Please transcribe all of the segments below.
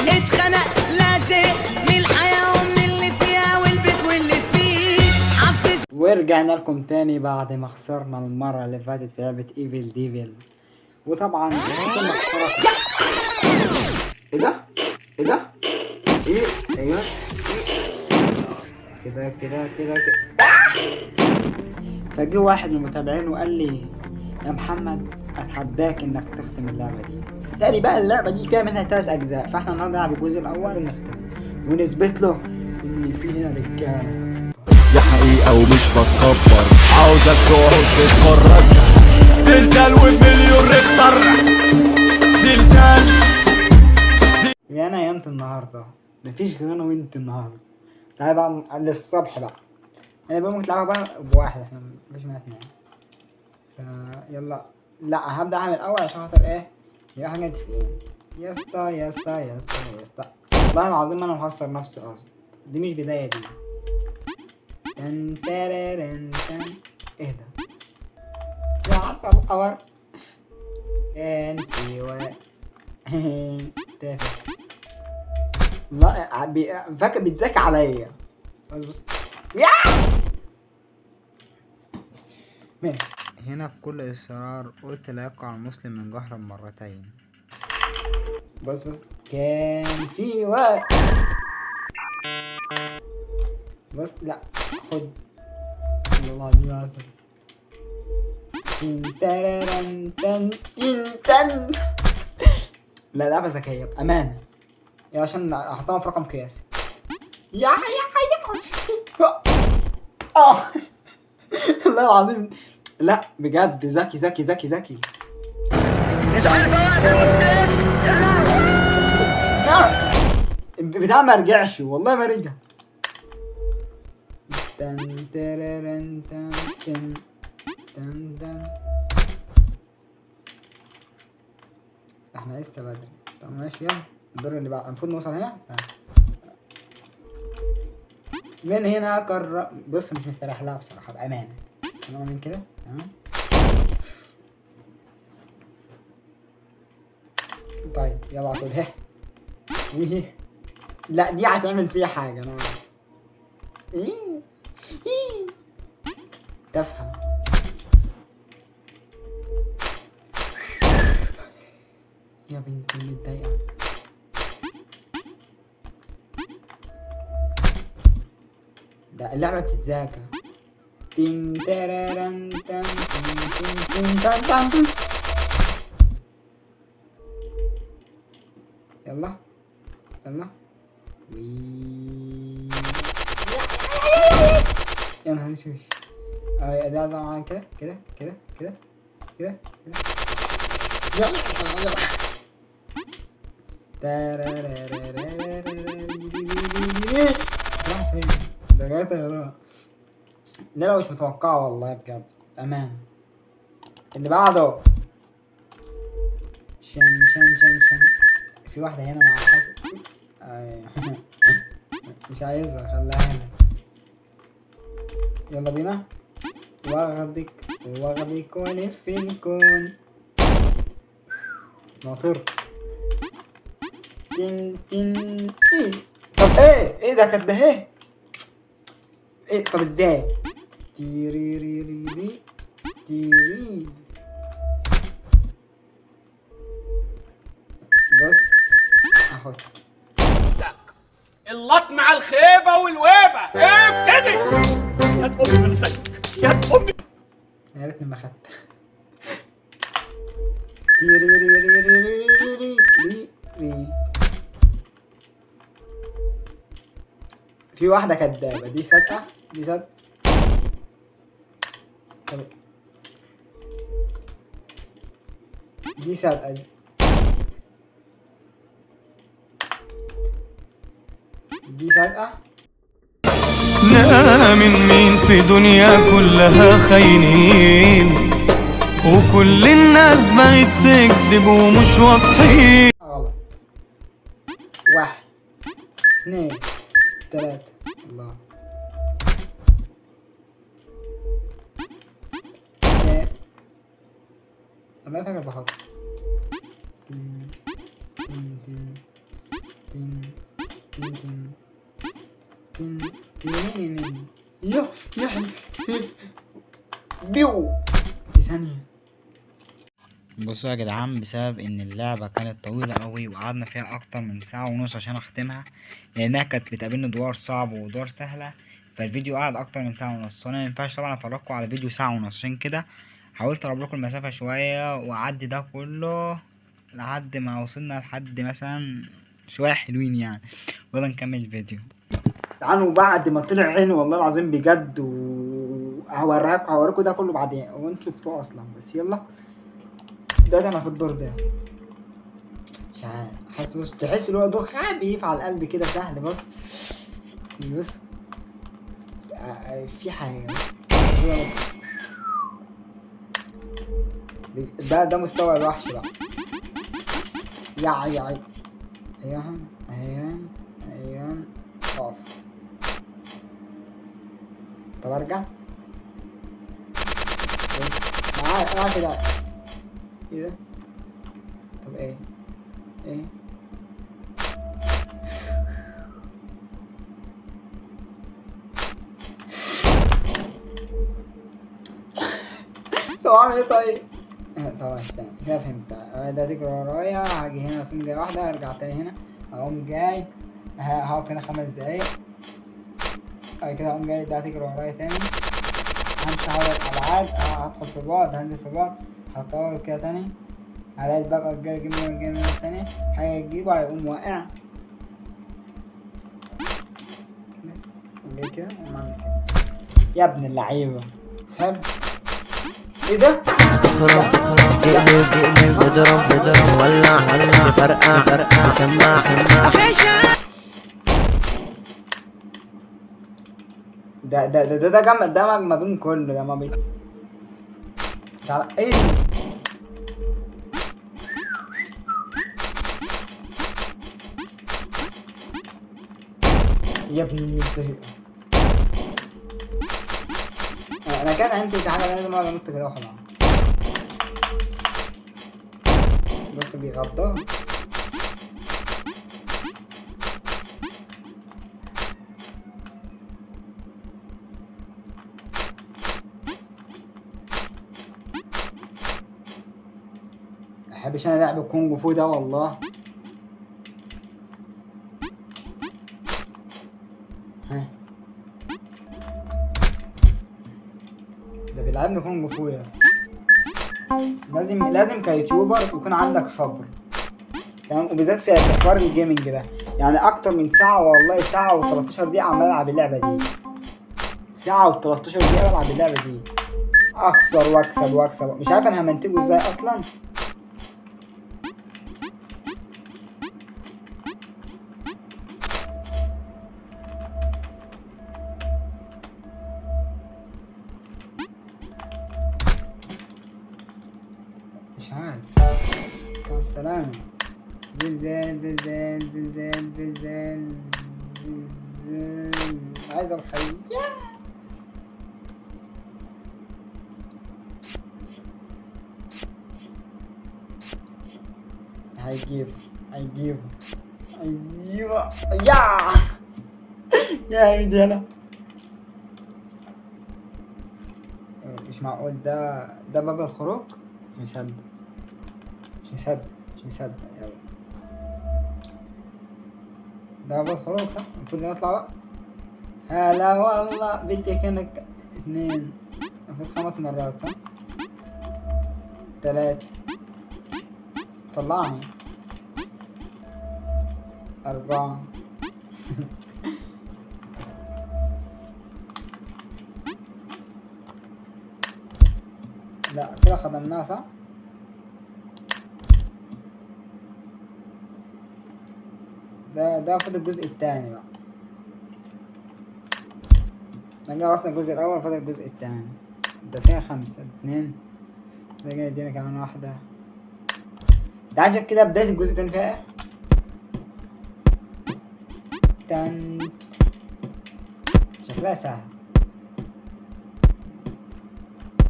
اتخنق لازق من الحياة ومن اللي فيها والبيت واللي فيه حظ. ورجعنا لكم تاني بعد ما خسرنا المرة اللي فاتت في لعبة ايفل ديفل. وطبعا خسرنا خسارة. ايه ده؟ ايه ده؟ ايه؟ ايوه كده كده كده كده. فجه واحد من المتابعين وقال لي يا محمد اتحداك انك تختم اللعبة دي. تاني بقى اللعبة دي فيها منها 3 اجزاء، فاحنا النهارده نلعب الجزء الاول لازم نختم ونثبت له ان في هنا رجالة. دي حقيقة ومش بتكبر، عاوزك تقعد تتفرج. زلزال ومليون ريختر، زلزال. يا انا يا انت النهارده، مفيش غير انا وانت النهارده. تعالى بقى للصبح بقى. انا بقى ممكن تلعبها بقى بواحد، احنا مفيش منها 2. يلا لا هبدأ اعمل اول عشان خاطر ايه يبقى حاجة متفقين. يا اسطى يا اسطى يا اسطى يا اسطى والله العظيم انا مخسر نفسي اصلا. دي مش بداية دي. تن تررن تن. اهدى يا عسل القمر. انتي و تافه. لا فاكر بيتذاكى عليا. بص يا ماشي. هنا بكل اصرار قلت لا يقع المسلم من جهرا مرتين. بص كان في وقت. بص لا خد والله العظيم عسل. تن تررن تن تن تن. لا لعبة ذكية بأمانة يا عشان احطها في رقم قياسي. يا والله العظيم لا بجد ذكي ذكي ذكي ذكي. البتاع ما رجعش والله ما رجع. تن تررن تن تن تن تن. احنا لسه بدري. طب ماشي يلا الدور اللي بعد المفروض نوصل هنا. من هنا بص مش مستريح لها بصراحة بأمانة. انا من كده تمام. طيب يلا عطول هه ويه. لا دي هتعمل فيها حاجة انا تفهم. يا بنتي متضايقة. ده اللعبة بتتذاكى. تين تررن تن تن تن تن تن. يلا يلا يا نهار اسود. ده معايا كده كده كده كده كده كده. يلا يلا راح فين ده جاي طيران. لا مش متوقعة والله بجد امان. اللي بعده شن في واحدة هنا مع حسن. مش عايزها خليها هنا. يلا بينا. واخدك والف الكون. ناطرت. تن تن ايه. طب ايه ده كانت ده ايه طب ازاي. تيريريريري تيري. بص اخد اللط مع الخيبة والويبة. ابتدي يا امي من سجن يا امي. يا ريتني ما خدت. تيريريريريريريري. في واحدة كدابة. دي صدقة دي صدقة. دي صدقة دي صدقة. من مين في دنيا كلها خاينين وكل الناس بقت تكذب ومش واضحين. غلط. 1 2 3 الله. والله فاكر بحط. تن تن تن يا بيو في ثانية. بصوا يا جدعان، بسبب ان اللعبة كانت طويلة قوي وقعدنا فيها اكتر من ساعة ونص عشان اختمها، لانها كانت بتقابلني ادوار صعبة وادوار سهلة، فالفيديو قعد اكتر من ساعة ونص، وانا مينفعش طبعا افرجكم على فيديو ساعة ونص. عشان كده حاولت اقرب لكم المسافة شوية واعدي ده كله لحد ما وصلنا لحد مثلا شوية حلوين يعني. يلا نكمل الفيديو. تعالوا بعد ما طلع عيني والله العظيم بجد، هوريكم ده كله بعدين وانتوا شفتوه اصلا. بس يلا دلوقتي انا في الدور ده، مش عارف، حاسس بص تحس ان هو دور خفيف على القلب كده، سهل. بص بص في حاجه ده مستوى الوحش بقى. يا ايوه اقف. طب ارجع معايا كده. ايه ده؟ طب ايه طب اعمل ايه طيب؟ طبعا استنى كده فهمت. ده تجري ورايا، هاجي هنا اكون جاي واحدة، ارجع تاني هنا، اقوم جاي هقف هنا 5 دقايق، بعد كده اقوم جاي ده تجري ورايا تاني، همشي حوالي الابعاد، هدخل في بعض، هنزل في بعض، هطول كده تاني، هلاقي الباب جاي يجيب من التاني، حاجة تجيبه هيقوم واقع. بس جاي كده اقوم عامل كده. يا ابن اللعيبة حلو. ايه ده؟ تخرب تقلب نضرب ولع نفرقع نسمع ده جمع دمج ما بين كله ده ما بي. تعالى ايه يا ابني المنتهي. انا كان عندي حاجه لازم اقعد انط كده واخدها. بص بيغضها. محبش انا لعب الكونج فو ده والله. ده بيلعبني كونج فو يا اسطى. لازم كيوتيوبر يكون عندك صبر، تمام؟ وبالذات في حوار الجيمنج ده، يعني اكتر من ساعة والله، ساعة و13 دقيقة عمال العب اللعبة دي، ساعة و13 دقيقة بلعب اللعبة دي، اخسر واكسب مش عارف انا همنتجه ازاي اصلا. مش عارف. مع السلامة. زلزال عايز اروح هيجيبه يا ايدي انا مش معقول. ده باب الخروج. مش مصدق يلا. ده باب الخروج صح؟ المفروض نطلع بقى. هلا والله بدي كانك 2 المفروض 5 مرات صح؟ 3 طلعني 4 لا كده خدمناه صح؟ ده فاضل الجزء الثاني بقى. نرجع اصلا الجزء الاول، فاضل الجزء الثاني. ده فيها 5 2 ده جاي يدينا كمان واحدة. انت عارف كده بداية الجزء الثاني فيها ايه؟ شكلها سهل.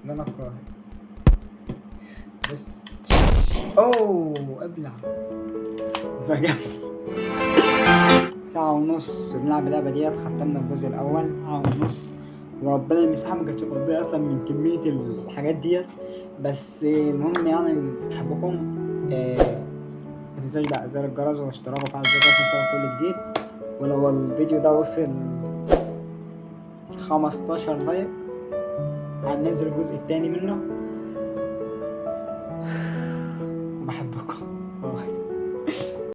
ده نقار بس. اوه ابلع ساعة ونص بنلعب اللعبة ديت، ختمنا الجزء الأول ساعة ونص، وربنا المساحة مكانتش مقضية أصلا من كمية الحاجات ديت. بس المهم يعني بحبكم. متنساش بقى زر الجرس واشتراك وفعل زر الجرس عشان كل جديد. ولو الفيديو ده وصل 15 لايك هننزل الجزء التاني منه.